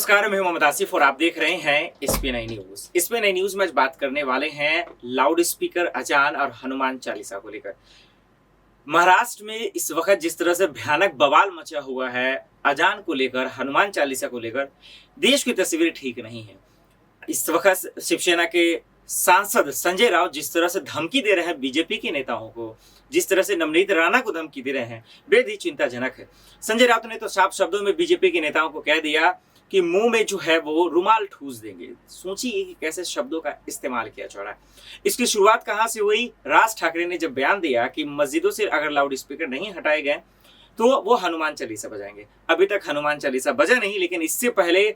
नमस्कार, मैं हूं मोहम्मद आसिफ और आप देख रहे हैं SPNI न्यूज। SPNI न्यूज में आज बात करने वाले हैं लाउड स्पीकर, अजान और हनुमान चालीसा को लेकर। महाराष्ट्र में इस वक्त जिस तरह से भयानक बवाल मचा हुआ है अजान को लेकर, हनुमान चालीसा को लेकर, देश की तस्वीर ठीक नहीं है। इस वक्त शिवसेना के सांसद संजय राउत जिस तरह से धमकी दे रहे हैं बीजेपी के नेताओं को, जिस तरह से नवनीत राणा को धमकी दे रहे हैं, बेहद ही चिंताजनक है। संजय राउत ने तो साफ शब्दों में बीजेपी के नेताओं को कह दिया कि मुंह में जो है वो रुमाल ठूस देंगे। सोचिए कि कैसे शब्दों का इस्तेमाल किया जा रहा है। इसकी शुरुआत कहां से हुई? राज ठाकरे ने जब बयान दिया कि मस्जिदों से अगर लाउड स्पीकर नहीं हटाए गए तो वो हनुमान चालीसा बजाएंगे। अभी तक हनुमान चालीसा बजा नहीं, लेकिन इससे पहले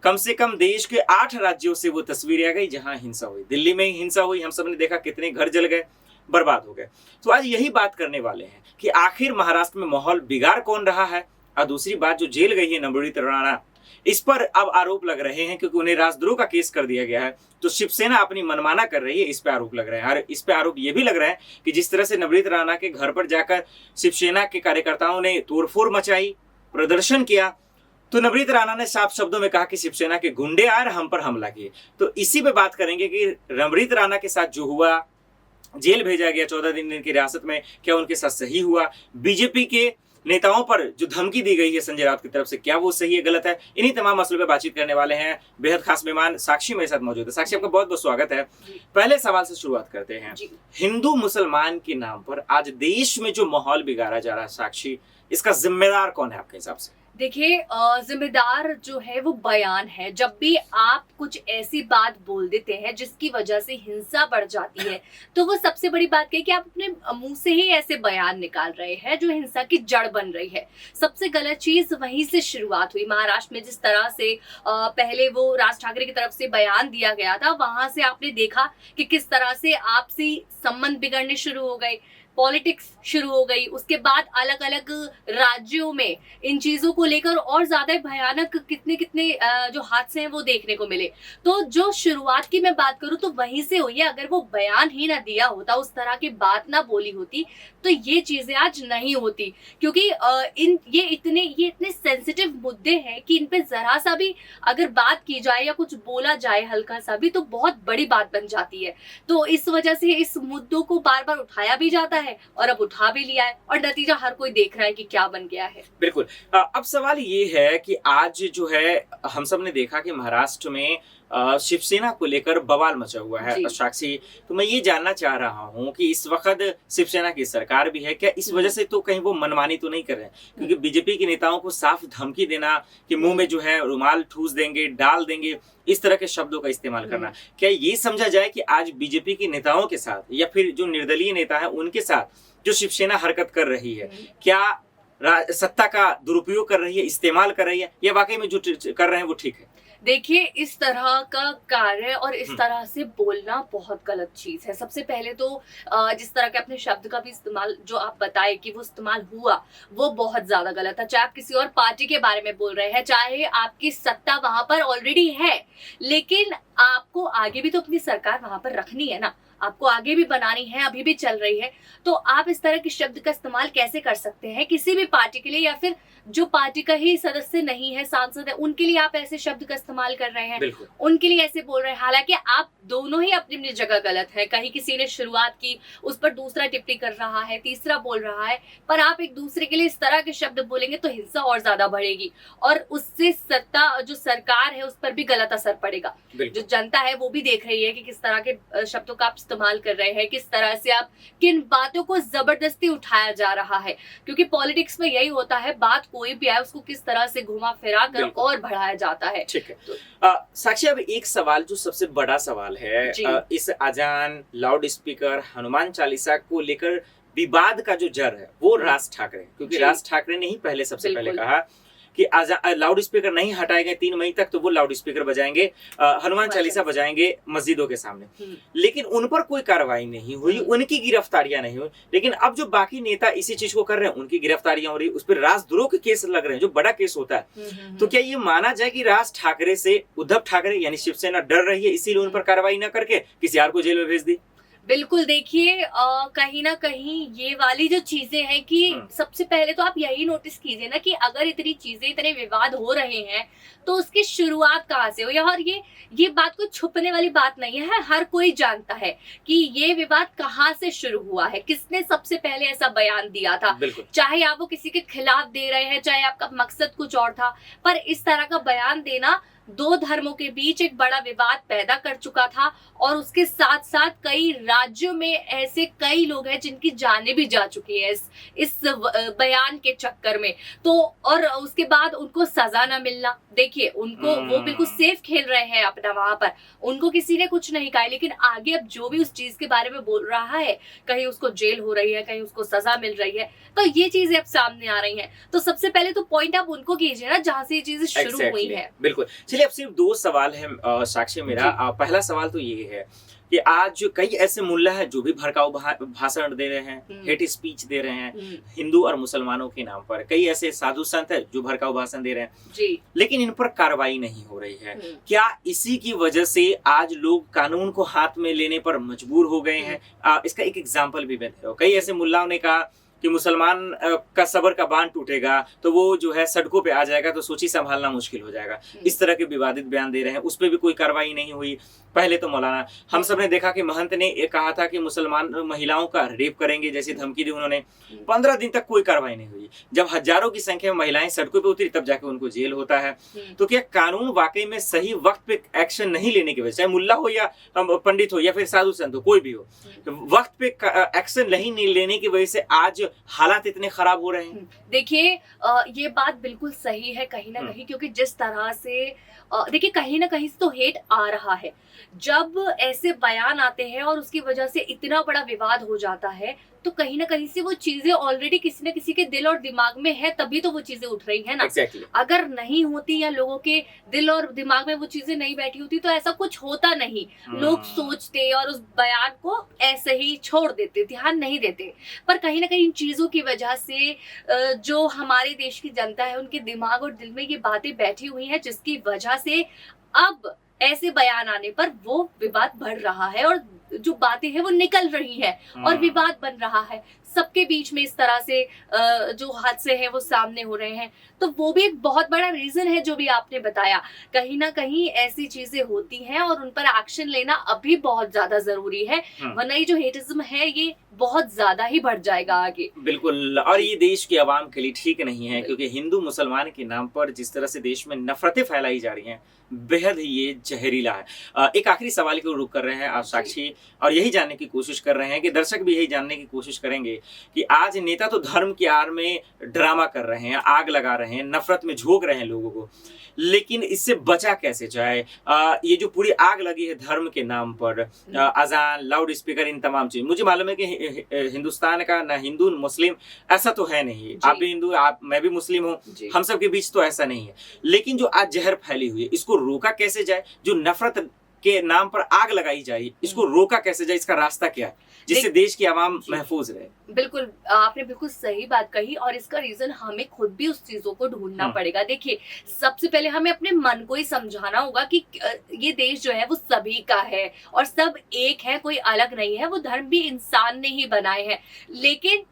कम से कम देश के 8 राज्यों से वो तस्वीरें आ गई जहां हिंसा हुई। दिल्ली में ही हिंसा हुई, हम सब ने देखा कितने घर जल गए, बर्बाद हो गए। तो आज यही बात करने वाले हैं कि आखिर महाराष्ट्र में माहौल बिगाड़ कौन रहा है। और दूसरी बात, जो जेल गई है नवनीत राणा, इस पर अब आरोप लग रहे हैं क्योंकि उन्हें राजद्रोह का केस कर दिया गया है। तो शिवसेना अपनी मनमाना कर रही है, इस पे आरोप लग रहे हैं। और इस पे आरोप ये भी लग रहा है कि जिस तरह से नवनीत राणा के घर पर जाकर शिवसेना के कार्यकर्ताओं ने तोड़फोड़ मचाई, प्रदर्शन किया, तो नवनीत राणा ने साफ शब्दों में कहा कि शिवसेना के गुंडे आए, हम पर हमला किए। तो इसी पे बात करेंगे कि नवनीत राणा के साथ जो हुआ, जेल भेजा गया 14 दिन की हिरासत में, क्या उनके साथ सही हुआ? बीजेपी के नेताओं पर जो धमकी दी गई है संजय राउत की तरफ से, क्या वो सही है, गलत है? इन्हीं तमाम मसलों पे बातचीत करने वाले हैं। बेहद खास मेहमान साक्षी मेरे साथ मौजूद है। साक्षी, आपका बहुत बहुत स्वागत है। पहले सवाल से शुरुआत करते हैं। हिंदू मुसलमान के नाम पर आज देश में जो माहौल बिगाड़ा जा रहा है, साक्षी, इसका जिम्मेदार कौन है आपके हिसाब से? देखिए, जिम्मेदार जो है वो बयान है। जब भी आप कुछ ऐसी बात बोल देते हैं जिसकी वजह से हिंसा बढ़ जाती है, तो वो सबसे बड़ी बात है कि आप अपने मुंह से ही ऐसे बयान निकाल रहे हैं जो हिंसा की जड़ बन रही है। सबसे गलत चीज वहीं से शुरुआत हुई। महाराष्ट्र में जिस तरह से पहले वो राज ठाकरे की तरफ से बयान दिया गया था, वहां से आपने देखा कि किस तरह से आपसी संबंध बिगड़ने शुरू हो गए, पॉलिटिक्स शुरू हो गई। उसके बाद अलग अलग राज्यों में इन चीजों को लेकर और ज्यादा भयानक कितने कितने जो हादसे हैं वो देखने को मिले। तो जो शुरुआत की मैं बात करूं तो वहीं से हुई है। अगर वो बयान ही ना दिया होता, उस तरह की बात ना बोली होती, तो ये चीजें आज नहीं होती। क्योंकि ये इतने सेंसिटिव मुद्दे हैं कि इन पे जरा सा भी अगर बात की जाए या कुछ बोला जाए हल्का सा भी, तो बहुत बड़ी बात बन जाती है। तो इस वजह से इस मुद्दों को बार बार उठाया भी जाता है और अब उठा भी लिया है, और नतीजा हर कोई देख रहा है कि क्या बन गया है। बिल्कुल। अब सवाल ये है कि आज जो है हम सब ने देखा कि महाराष्ट्र में शिवसेना को लेकर बवाल मचा हुआ है। साक्षी, तो मैं ये जानना चाह रहा हूँ कि इस वक्त शिवसेना की सरकार भी है, क्या इस वजह से तो कहीं वो मनमानी तो नहीं कर रहे हैं? क्योंकि बीजेपी के नेताओं को साफ धमकी देना कि मुंह में जो है रुमाल ठूस देंगे, डाल देंगे, इस तरह के शब्दों का इस्तेमाल करना, क्या ये समझा जाए कि आज बीजेपी के नेताओं के साथ या फिर जो निर्दलीय नेता है उनके साथ जो शिवसेना हरकत कर रही है, क्या सत्ता का दुरुपयोग कर रही है, इस्तेमाल कर रही है, या वाकई में जो कर रहे हैं वो ठीक है? देखिए, इस तरह का कार्य और इस तरह से बोलना बहुत गलत चीज है। सबसे पहले तो जिस तरह के अपने शब्द का भी इस्तेमाल जो आप बताए कि वो इस्तेमाल हुआ, वो बहुत ज्यादा गलत है। चाहे आप किसी और पार्टी के बारे में बोल रहे हैं, चाहे आपकी सत्ता वहां पर ऑलरेडी है, लेकिन आपको आगे भी तो अपनी सरकार वहां पर रखनी है ना, आपको आगे भी बनानी है, अभी भी चल रही है। तो आप इस तरह के शब्द का इस्तेमाल कैसे कर सकते हैं किसी भी पार्टी के लिए, या फिर जो पार्टी का ही सदस्य नहीं है, सांसद है, उनके लिए आप ऐसे शब्द का इस्तेमाल कर रहे हैं, उनके लिए ऐसे बोल रहे हैं। हालांकि आप दोनों ही अपनी अपनी जगह गलत है। कहीं किसी ने शुरुआत की, उस पर दूसरा टिप्पणी कर रहा है, तीसरा बोल रहा है, पर आप एक दूसरे के लिए इस तरह के शब्द बोलेंगे तो हिंसा और ज्यादा बढ़ेगी, और उससे सत्ता जो सरकार है उस पर भी गलत असर पड़ेगा। जो जनता है वो भी देख रही है कि किस तरह के शब्दों का आप इस्तेमाल कर रहे हैं, किस तरह से आप किन बातों को जबरदस्ती उठाया जा रहा है। क्योंकि पॉलिटिक्स में यही होता है, बात कोई भी आए उसको किस तरह से घुमा फिरा कर और बढ़ाया जाता है। ठीक है। साक्षी, अब एक सवाल जो सबसे बड़ा सवाल है, इस अजान, लाउड स्पीकर, हनुमान चालीसा को लेकर विवाद का जो जड़ है वो राज ठाकरे, क्योंकि राज ठाकरे ने ही पहले सबसे पहले कहा कि लाउड स्पीकर नहीं हटाए गए 3 मई तक, तो वो लाउड स्पीकर बजाएंगे, हनुमान चालीसा बजाएंगे मस्जिदों के सामने। लेकिन उन पर कोई कार्रवाई नहीं हुई, उनकी गिरफ्तारियां नहीं हुई। लेकिन अब जो बाकी नेता इसी चीज को कर रहे हैं, उनकी गिरफ्तारियां हो रही, उस पर राजद्रोह के केस लग रहे हैं, जो बड़ा केस होता है। तो क्या ये माना जाए कि राज ठाकरे से उद्धव ठाकरे यानी शिवसेना डर रही है, इसीलिए उन पर कार्रवाई न करके किसी और को जेल में भेज दी? बिल्कुल देखिए, कहीं ना कहीं ये वाली जो चीजें हैं कि सबसे पहले तो आप यही नोटिस कीजिए ना कि अगर इतनी चीजें, इतने विवाद हो रहे हैं तो उसकी शुरुआत कहाँ से हुई है। और ये बात को छुपने वाली बात नहीं है, हर कोई जानता है कि ये विवाद कहाँ से शुरू हुआ है, किसने सबसे पहले ऐसा बयान दिया था। चाहे आप वो किसी के खिलाफ दे रहे हैं, चाहे आपका मकसद कुछ और था, पर इस तरह का बयान देना दो धर्मों के बीच एक बड़ा विवाद पैदा कर चुका था। और उसके साथ साथ कई राज्यों में ऐसे कई लोग हैं जिनकी जानें भी जा चुकी है इस बयान के चक्कर में। तो और उसके बाद उनको सजा ना मिलना, देखिए उनको वो बिल्कुल सेफ खेल रहे हैं अपना वहां पर, उनको किसी ने कुछ नहीं कहा, लेकिन आगे अब जो भी उस चीज के बारे में बोल रहा है, कहीं उसको जेल हो रही है, कहीं उसको सजा मिल रही है, तो ये चीजें अब सामने आ रही हैं। तो सबसे पहले तो पॉइंट आप उनको कीजिए ना जहां से ये चीजें शुरू हुई है। बिल्कुल। चलिए, अब सिर्फ दो सवाल है साक्षी मेरा। पहला सवाल तो ये है कि आज कई ऐसे मुल्ला हैं जो भी भड़काऊ भाषण दे रहे हैं, हेट स्पीच दे रहे हैं हिंदू और मुसलमानों के नाम पर। कई ऐसे साधु संत हैं जो भड़काऊ भाषण दे रहे हैं जी, लेकिन इन पर कार्रवाई नहीं हो रही है। क्या इसी की वजह से आज लोग कानून को हाथ में लेने पर मजबूर हो गए हैं? इसका एक एग्जाम्पल भी मैं दे रहा हूँ। कई ऐसे मुल्लाओं ने कहा कि मुसलमान का सबर का बांध टूटेगा तो वो जो है सड़कों पे आ जाएगा, तो सोची संभालना मुश्किल हो जाएगा। इस तरह के विवादित बयान दे रहे हैं, उस पर भी कोई कार्रवाई नहीं हुई। पहले तो मौलाना, हम सब ने देखा कि महंत ने कहा था कि मुसलमान महिलाओं का रेप करेंगे, जैसी धमकी दी उन्होंने। 15 दिन तक कोई कार्रवाई नहीं हुई। जब हजारों की संख्या में महिलाएं सड़कों पे उतरी तब जाके उनको जेल होता है। तो क्या कानून वाकई में सही वक्त पे एक्शन नहीं लेने की वजह, चाहे मुल्ला हो या पंडित हो या फिर साधु संत हो, कोई भी हो, वक्त पे एक्शन नहीं लेने की वजह से आज हालात इतने खराब हो रहे हैं? देखिए, ये बात बिल्कुल सही है कहीं ना कहीं, क्योंकि जिस तरह से देखिए कहीं ना कहीं से तो हेट आ रहा है। जब ऐसे बयान आते हैं और उसकी वजह से इतना बड़ा विवाद हो जाता है, तो कहीं ना कहीं से वो चीजें ऑलरेडी किसी न किसी के दिल और दिमाग में है, तभी तो वो चीजें उठ रही है ना। अगर नहीं होती या लोगों के दिल और दिमाग में वो चीजें नहीं बैठी होती तो ऐसा कुछ होता नहीं। लोग सोचते और उस बयान को ऐसे ही छोड़ देते, ध्यान नहीं देते। पर कहीं ना कहीं इन चीजों की वजह से जो हमारे देश की जनता है, उनके दिमाग और दिल में ये बातें बैठी हुई हैं, जिसकी वजह से अब ऐसे बयान आने पर वो विवाद बढ़ रहा है और जो बातें हैं वो निकल रही है और विवाद बन रहा है। सबके बीच में इस तरह से जो हादसे हैं वो सामने हो रहे हैं। तो वो भी एक बहुत बड़ा रीजन है जो भी आपने बताया। कहीं ना कहीं ऐसी चीजें होती हैं और उन पर एक्शन लेना अभी बहुत ज्यादा जरूरी है, वरना ये जो हेटिज्म है ये बहुत ज्यादा ही बढ़ जाएगा आगे। बिल्कुल, और ये देश की आवाम के लिए ठीक नहीं है, क्योंकि हिंदू मुसलमान के नाम पर जिस तरह से देश में नफरतें फैलाई जा रही हैं, बेहद ही ये जहरीला है। एक आखिरी सवाल को रुक कर रहे हैं आप साक्षी, और यही जानने की कोशिश कर रहे हैं कि दर्शक भी यही जानने की कोशिश करेंगे कि आज नेता तो धर्म की आड़ में ड्रामा कर रहे हैं, आग लगा रहे हैं, नफरत में झोंक रहे हैं लोगों को, लेकिन इससे बचा कैसे जाए? ये जो पूरी आग लगी है धर्म के नाम पर, अजान, लाउड स्पीकर, इन तमाम चीज, मुझे मालूम है कि हिंदुस्तान का ना हिंदू मुस्लिम ऐसा तो है नहीं, आप भी हिंदू, मैं भी मुस्लिम हूँ, हम सब के बीच तो ऐसा नहीं है। लेकिन जो आज जहर फैली हुई है, इसको रोका कैसे जाए? जो नफरत के नाम पर आग लगाई जाए, इसको रोका कैसे जाए? इसका रास्ता क्या है जिससे देश की आवाम महफूज रहे? बिल्कुल, आपने बिल्कुल सही बात कही और इसका रीजन हमें खुद भी उस चीजों को ढूंढना पड़ेगा। देखिए, सबसे पहले हमें अपने मन को ही समझाना होगा कि ये देश जो है वो सभी का है और सब एक है, कोई अलग नहीं है। वो धर्म भी इंसान ने ही बनाए हैं, लेकिन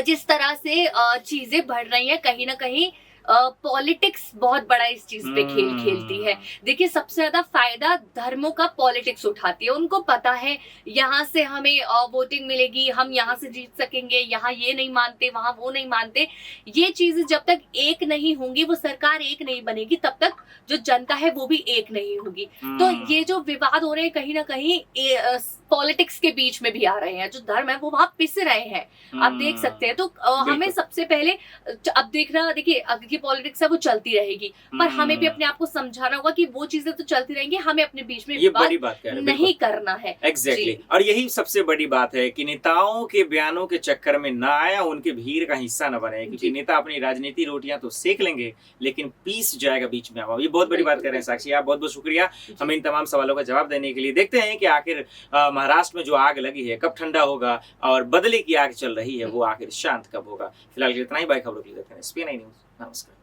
जिस तरह से चीजें बढ़ रही हैं, कहीं ना कहीं पॉलिटिक्स बहुत बड़ा इस चीज पे खेल खेलती है। देखिए, सबसे ज्यादा फायदा धर्मों का पॉलिटिक्स उठाती है। उनको पता है यहाँ से हमें वोटिंग मिलेगी, हम यहाँ से जीत सकेंगे, यहाँ ये नहीं मानते, वहां वो नहीं मानते। ये चीजें जब तक एक नहीं होंगी, वो सरकार एक नहीं बनेगी, तब तक जो जनता है वो भी एक नहीं होगी। तो ये जो विवाद हो रहे हैं कहीं ना कहीं पॉलिटिक्स के बीच में भी आ रहे हैं। जो धर्म है वो वहां पिस रहे हैं, आप देख सकते हैं। तो हमें सबसे पहले अब देखिए पॉलिटिक्स है वो चलती रहेगी, पर हमें भी अपने आप को समझाना होगा कि वो चीजें तो चलती रहेंगी, हमें अपने बीच में विवाद नहीं करना है। एग्जैक्टली। और यही सबसे बड़ी बात है कि नेताओं के बयानों के चक्कर में ना आया, उनके भीड़ का हिस्सा न बने, क्योंकि नेता अपनी राजनीति रोटियां तो सेक लेंगे लेकिन पीस जाएगा बीच में आवाम। ये बहुत बड़ी बात कर रहे हैं साक्षी, आप बहुत बहुत शुक्रिया हमें इन तमाम सवालों का जवाब देने के लिए। देखते हैं कि आखिर महाराष्ट्र में जो आग लगी है कब ठंडा होगा और बदले की आग चल रही है वो आखिर शांत कब होगा। फिलहाल इतना ही, बाय खबरों के लिए देखते हैं SPN न्यूज़। नमस्कार।